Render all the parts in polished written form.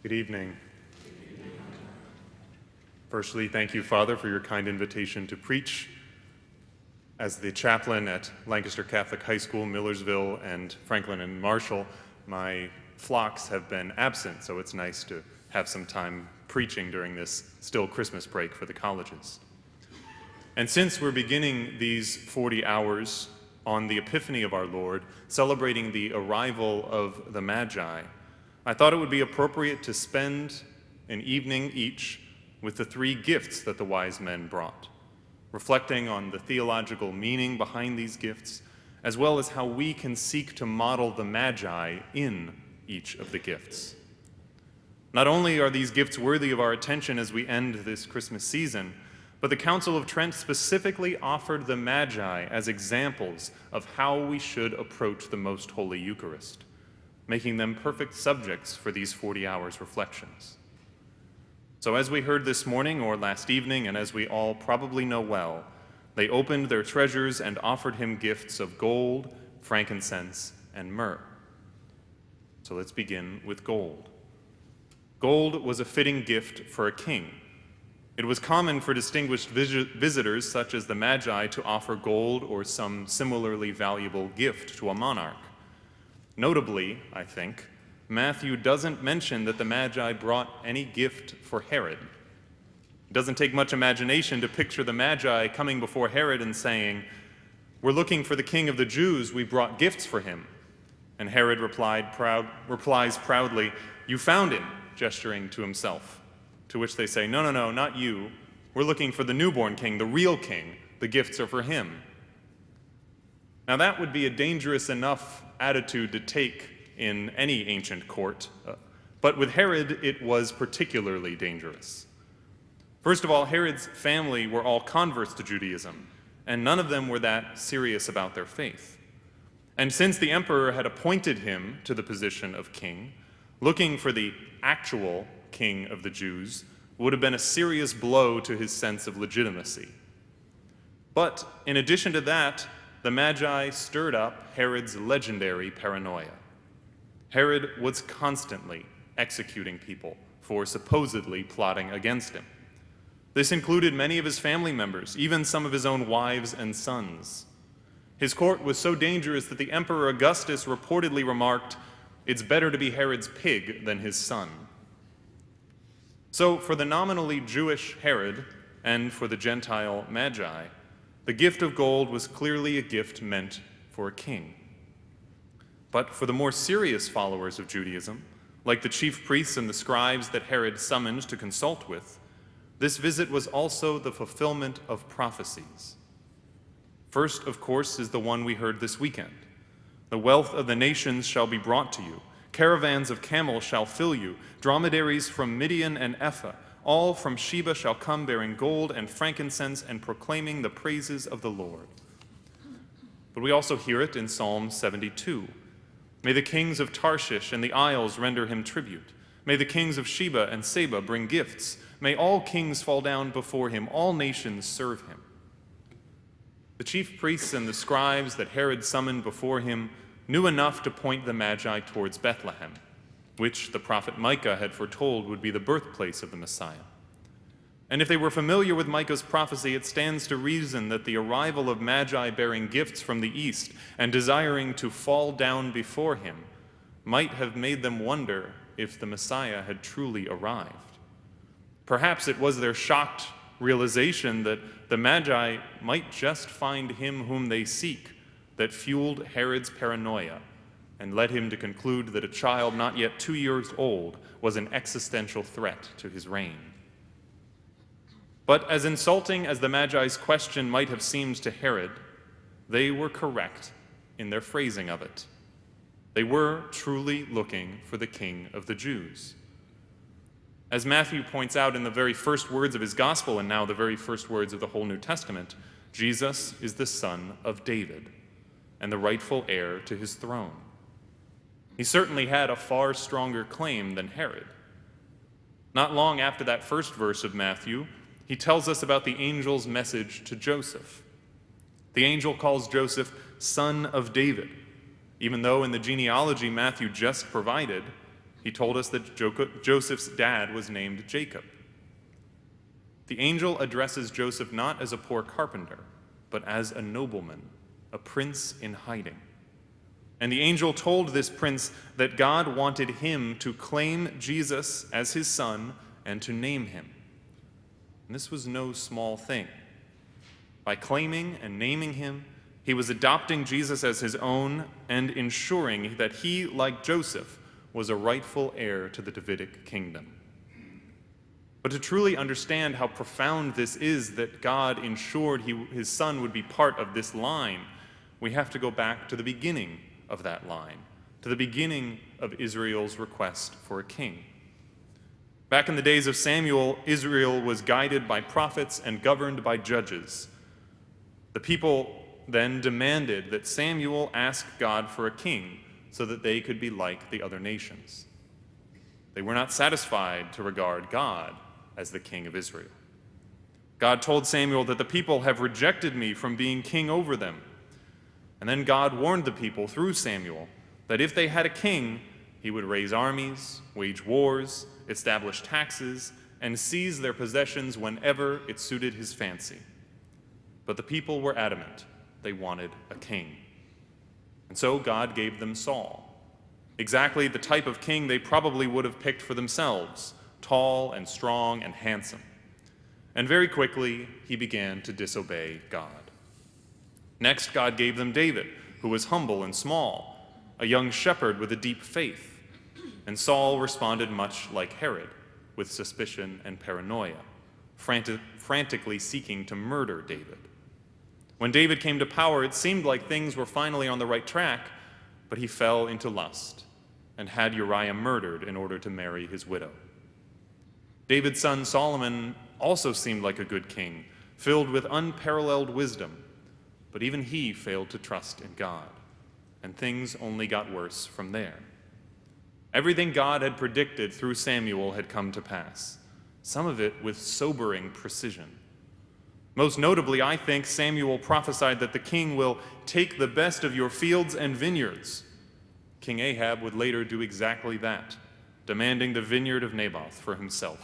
Good evening. Firstly, thank you, Father, for your kind invitation to preach. As the chaplain at Lancaster Catholic High School, Millersville, and Franklin and Marshall, my flocks have been absent, so it's nice to have some time preaching during this still Christmas break for the colleges. And since we're beginning these 40 hours on the Epiphany of our Lord, celebrating the arrival of the Magi, I thought it would be appropriate to spend an evening each with the three gifts that the wise men brought, reflecting on the theological meaning behind these gifts, as well as how we can seek to model the Magi in each of the gifts. Not only are these gifts worthy of our attention as we end this Christmas season, but the Council of Trent specifically offered the Magi as examples of how we should approach the Most Holy Eucharist, making them perfect subjects for these 40 hours reflections. So as we heard this morning or last evening, and as we all probably know well, they opened their treasures and offered him gifts of gold, frankincense, and myrrh. So let's begin with gold. Gold was a fitting gift for a king. It was common for distinguished visitors such as the Magi to offer gold or some similarly valuable gift to a monarch. Notably, I think, Matthew doesn't mention that the Magi brought any gift for Herod. It doesn't take much imagination to picture the Magi coming before Herod and saying, "We're looking for the king of the Jews, we brought gifts for him." And Herod replies proudly, "You found him," gesturing to himself. To which they say, no, not you. We're looking for the newborn king, the real king. The gifts are for him." Now that would be a dangerous enough attitude to take in any ancient court, but with Herod it was particularly dangerous. First of all, Herod's family were all converts to Judaism, and none of them were that serious about their faith. And since the emperor had appointed him to the position of king, looking for the actual king of the Jews would have been a serious blow to his sense of legitimacy. But in addition to that, the Magi stirred up Herod's legendary paranoia. Herod was constantly executing people for supposedly plotting against him. This included many of his family members, even some of his own wives and sons. His court was so dangerous that the Emperor Augustus reportedly remarked, "It's better to be Herod's pig than his son." So for the nominally Jewish Herod and for the Gentile Magi, the gift of gold was clearly a gift meant for a king. But for the more serious followers of Judaism, like the chief priests and the scribes that Herod summoned to consult with, this visit was also the fulfillment of prophecies. First, of course, is the one we heard this weekend. "The wealth of the nations shall be brought to you. Caravans of camels shall fill you. Dromedaries from Midian and Ephah, all from Sheba shall come bearing gold and frankincense and proclaiming the praises of the Lord." But we also hear it in Psalm 72. "May the kings of Tarshish and the isles render him tribute. May the kings of Sheba and Seba bring gifts. May all kings fall down before him, all nations serve him." The chief priests and the scribes that Herod summoned before him knew enough to point the Magi towards Bethlehem, which the prophet Micah had foretold would be the birthplace of the Messiah. And if they were familiar with Micah's prophecy, it stands to reason that the arrival of Magi bearing gifts from the east and desiring to fall down before him might have made them wonder if the Messiah had truly arrived. Perhaps it was their shocked realization that the Magi might just find him whom they seek that fueled Herod's paranoia and led him to conclude that a child not yet 2 years old was an existential threat to his reign. But as insulting as the Magi's question might have seemed to Herod, they were correct in their phrasing of it. They were truly looking for the King of the Jews. As Matthew points out in the very first words of his gospel, and now the very first words of the whole New Testament, Jesus is the son of David and the rightful heir to his throne. He certainly had a far stronger claim than Herod. Not long after that first verse of Matthew, he tells us about the angel's message to Joseph. The angel calls Joseph son of David, even though in the genealogy Matthew just provided, He told us that Joseph's dad was named Jacob. The angel addresses Joseph not as a poor carpenter, but as a nobleman, a prince in hiding. And the angel told this prince that God wanted him to claim Jesus as his son and to name him. And this was no small thing. By claiming and naming him, he was adopting Jesus as his own and ensuring that he, like Joseph, was a rightful heir to the Davidic kingdom. But to truly understand how profound this is, that God ensured his son would be part of this line, we have to go back to the beginning of that line, to the beginning of Israel's request for a king. Back in the days of Samuel, Israel was guided by prophets and governed by judges. The people then demanded that Samuel ask God for a king so that they could be like the other nations. They were not satisfied to regard God as the king of Israel. God told Samuel that the people have rejected me from being king over them. And then God warned the people through Samuel that if they had a king, he would raise armies, wage wars, establish taxes, and seize their possessions whenever it suited his fancy. But the people were adamant. They wanted a king. And so God gave them Saul, exactly the type of king they probably would have picked for themselves, tall and strong and handsome. And very quickly, he began to disobey God. Next, God gave them David, who was humble and small, a young shepherd with a deep faith. And Saul responded much like Herod, with suspicion and paranoia, frantically seeking to murder David. When David came to power, it seemed like things were finally on the right track, but he fell into lust and had Uriah murdered in order to marry his widow. David's son Solomon also seemed like a good king, filled with unparalleled wisdom, but even he failed to trust in God, and things only got worse from there. Everything God had predicted through Samuel had come to pass, some of it with sobering precision. Most notably, I think Samuel prophesied that the king will take the best of your fields and vineyards. King Ahab would later do exactly that, demanding the vineyard of Naboth for himself.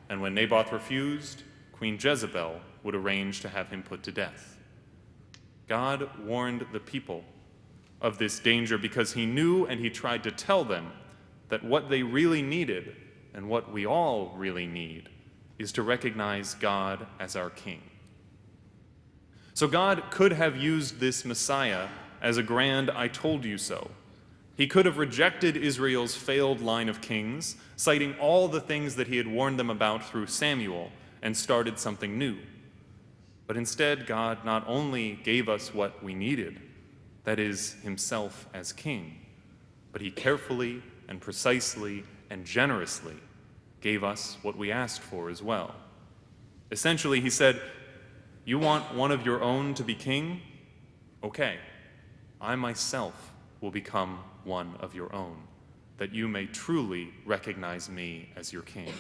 And when Naboth refused, Queen Jezebel would arrange to have him put to death. God warned the people of this danger because he knew and he tried to tell them that what they really needed, and what we all really need, is to recognize God as our king. So God could have used this Messiah as a grand "I told you so." He could have rejected Israel's failed line of kings, citing all the things that he had warned them about through Samuel, and started something new. But instead, God not only gave us what we needed, that is, himself as king, but he carefully and precisely and generously gave us what we asked for as well. Essentially, he said, "You want one of your own to be king? Okay, I myself will become one of your own, that you may truly recognize me as your king."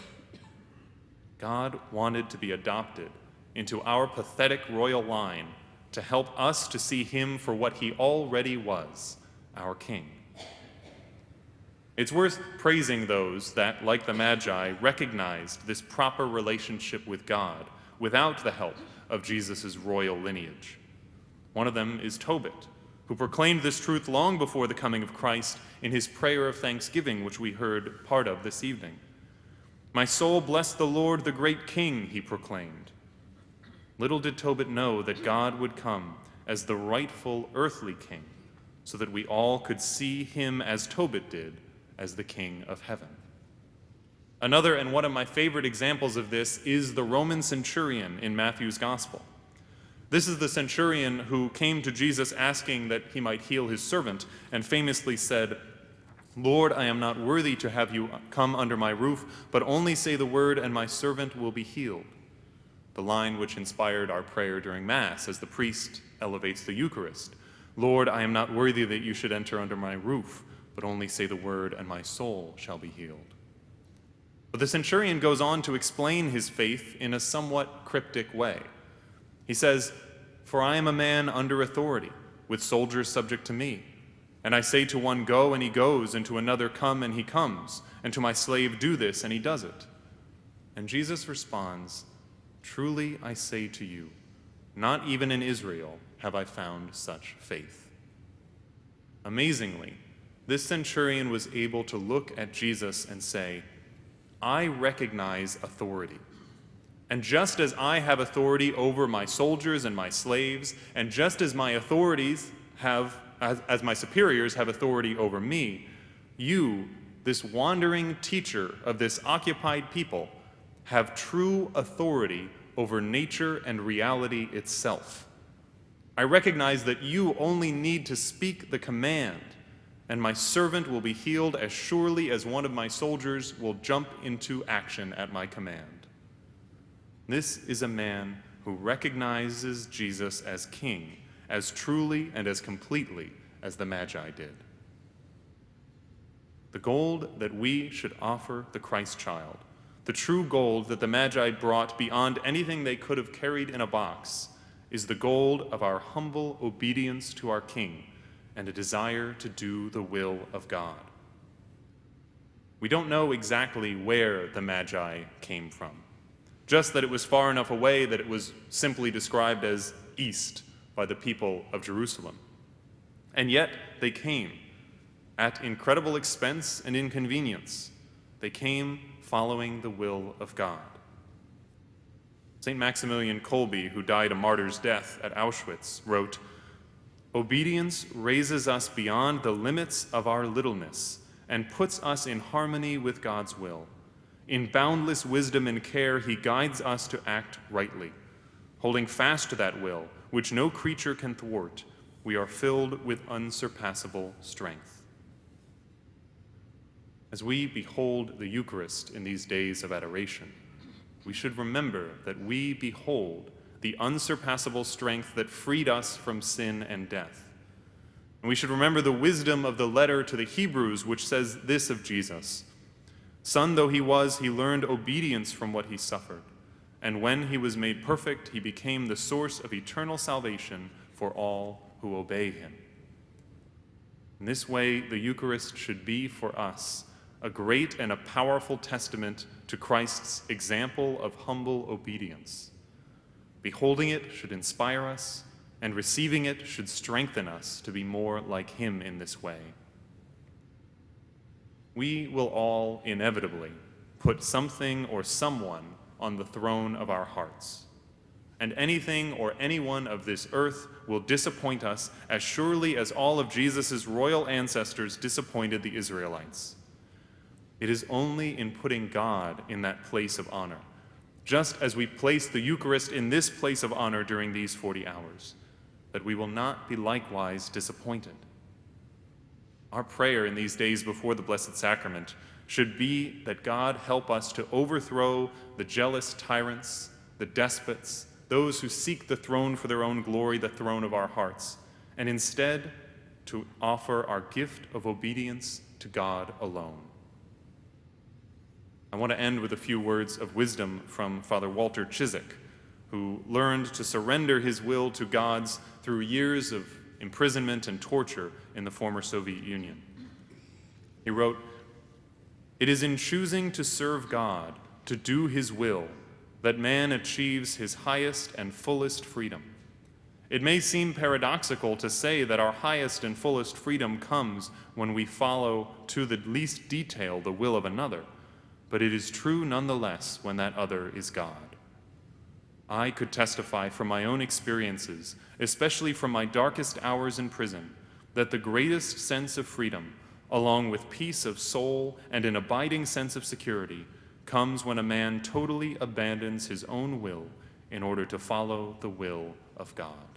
God wanted to be adopted into our pathetic royal line to help us to see him for what he already was, our king. It's worth praising those that, like the Magi, recognized this proper relationship with God without the help of Jesus' royal lineage. One of them is Tobit, who proclaimed this truth long before the coming of Christ in his prayer of thanksgiving, which we heard part of this evening. "My soul bless the Lord, the great King," he proclaimed. Little did Tobit know that God would come as the rightful earthly king, so that we all could see him as Tobit did, as the King of heaven. Another and one of my favorite examples of this is the Roman centurion in Matthew's gospel. This is the centurion who came to Jesus asking that he might heal his servant, and famously said, "Lord, I am not worthy to have you come under my roof, but only say the word and my servant will be healed." The line which inspired our prayer during Mass as the priest elevates the Eucharist. "Lord, I am not worthy that you should enter under my roof, but only say the word and my soul shall be healed." But the centurion goes on to explain his faith in a somewhat cryptic way. He says, "For I am a man under authority, with soldiers subject to me. And I say to one, go, and he goes, and to another, come, and he comes, and to my slave, do this, and he does it. And Jesus responds, truly I say to you, not even in Israel have I found such faith. Amazingly, this centurion was able to look at Jesus and say, I recognize authority. And just as I have authority over my soldiers and my slaves, and just as my authorities have, as my superiors have authority over me, you, this wandering teacher of this occupied people, have true authority over nature and reality itself. I recognize that you only need to speak the command, and my servant will be healed as surely as one of my soldiers will jump into action at my command. This is a man who recognizes Jesus as king, as truly and as completely as the Magi did. The gold that we should offer the Christ child, the true gold that the Magi brought beyond anything they could have carried in a box, is the gold of our humble obedience to our King and a desire to do the will of God. We don't know exactly where the Magi came from, just that it was far enough away that it was simply described as east by the people of Jerusalem. And yet they came at incredible expense and inconvenience. They came following the will of God. St. Maximilian Kolbe, who died a martyr's death at Auschwitz, wrote, "Obedience raises us beyond the limits of our littleness and puts us in harmony with God's will. In boundless wisdom and care, he guides us to act rightly. Holding fast to that will, which no creature can thwart, we are filled with unsurpassable strength." As we behold the Eucharist in these days of adoration, we should remember that we behold the unsurpassable strength that freed us from sin and death. And we should remember the wisdom of the letter to the Hebrews, which says this of Jesus: "Son though he was, he learned obedience from what he suffered. And when he was made perfect, he became the source of eternal salvation for all who obey him." In this way, the Eucharist should be for us a great and a powerful testament to Christ's example of humble obedience. Beholding it should inspire us, and receiving it should strengthen us to be more like him in this way. We will all inevitably put something or someone on the throne of our hearts, and anything or anyone of this earth will disappoint us as surely as all of Jesus' royal ancestors disappointed the Israelites. It is only in putting God in that place of honor, just as we place the Eucharist in this place of honor during these 40 hours, that we will not be likewise disappointed. Our prayer in these days before the Blessed Sacrament should be that God help us to overthrow the jealous tyrants, the despots, those who seek the throne for their own glory, the throne of our hearts, and instead to offer our gift of obedience to God alone. I want to end with a few words of wisdom from Father Walter Chiswick, who learned to surrender his will to God's through years of imprisonment and torture in the former Soviet Union. He wrote, "It is in choosing to serve God, to do his will, that man achieves his highest and fullest freedom. It may seem paradoxical to say that our highest and fullest freedom comes when we follow to the least detail the will of another, but it is true nonetheless when that other is God. I could testify from my own experiences, especially from my darkest hours in prison, that the greatest sense of freedom, along with peace of soul and an abiding sense of security, comes when a man totally abandons his own will in order to follow the will of God."